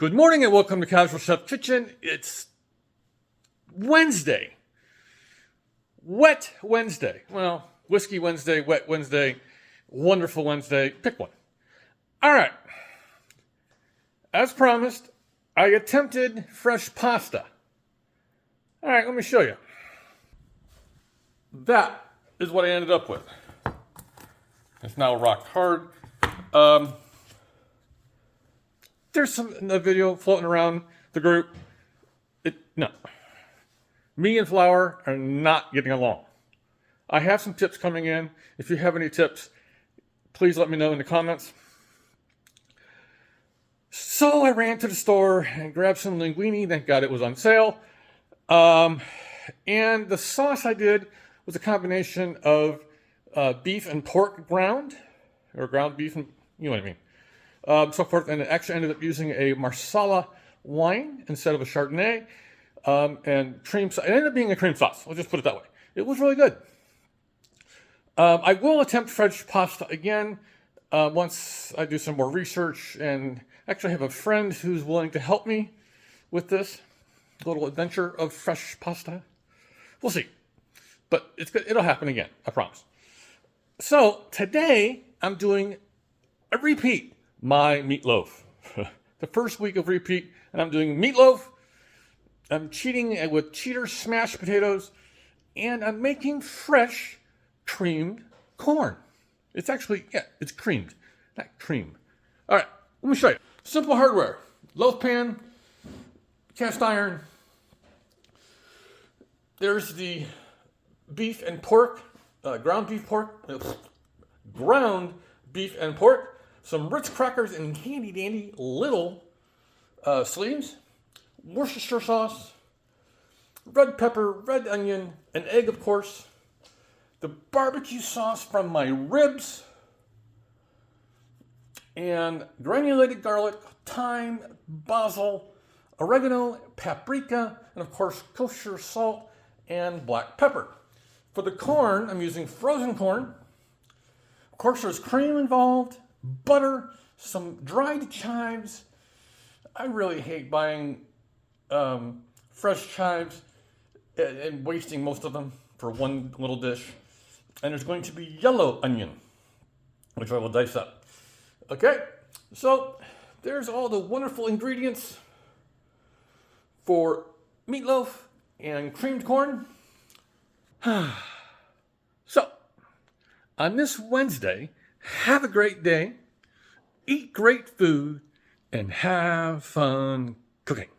Good morning and welcome to Casual Chef Kitchen. It's Wednesday. Wet Wednesday. Well, Whiskey Wednesday, Wet Wednesday, Wonderful Wednesday. Pick one. All right. As promised, I attempted fresh pasta. All right, let me show you. That is what I ended up with. It's now rock hard. There's a video floating around the group. No. Me and flour are not getting along. I have some tips coming in. If you have any tips, please let me know in the comments. So I ran to the store and grabbed some linguine. Thank God it was on sale. And the sauce I did was a combination of beef and pork ground, or ground beef and, you know what I mean. So forth, and it actually ended up using a Marsala wine instead of a Chardonnay, and cream. It ended up being a cream sauce. I'll just put it that way. It was really good. I will attempt fresh pasta again once I do some more research, and actually I have a friend who's willing to help me with this little adventure of fresh pasta. We'll see, but it'll happen again. I promise. So today I'm doing a repeat. My meatloaf. The first week of repeat, and I'm doing meatloaf. I'm cheating with cheater smashed potatoes, and I'm making fresh creamed corn. It's actually, it's creamed, not cream. All right, let me show you. Simple hardware. Loaf pan, cast iron. There's the beef and pork, ground beef and pork. Some Ritz crackers in handy dandy little sleeves, Worcestershire sauce, red pepper, red onion, an egg, of course, the barbecue sauce from my ribs, and granulated garlic, thyme, basil, oregano, paprika, and of course kosher salt and black pepper. For the corn, I'm using frozen corn. Of course, there's cream involved, butter, some dried chives. I really hate buying fresh chives and wasting most of them for one little dish. And there's going to be yellow onion, which I will dice up. Okay, so there's all the wonderful ingredients for meatloaf and creamed corn. So, on this Wednesday, have a great day, eat great food, and have fun cooking.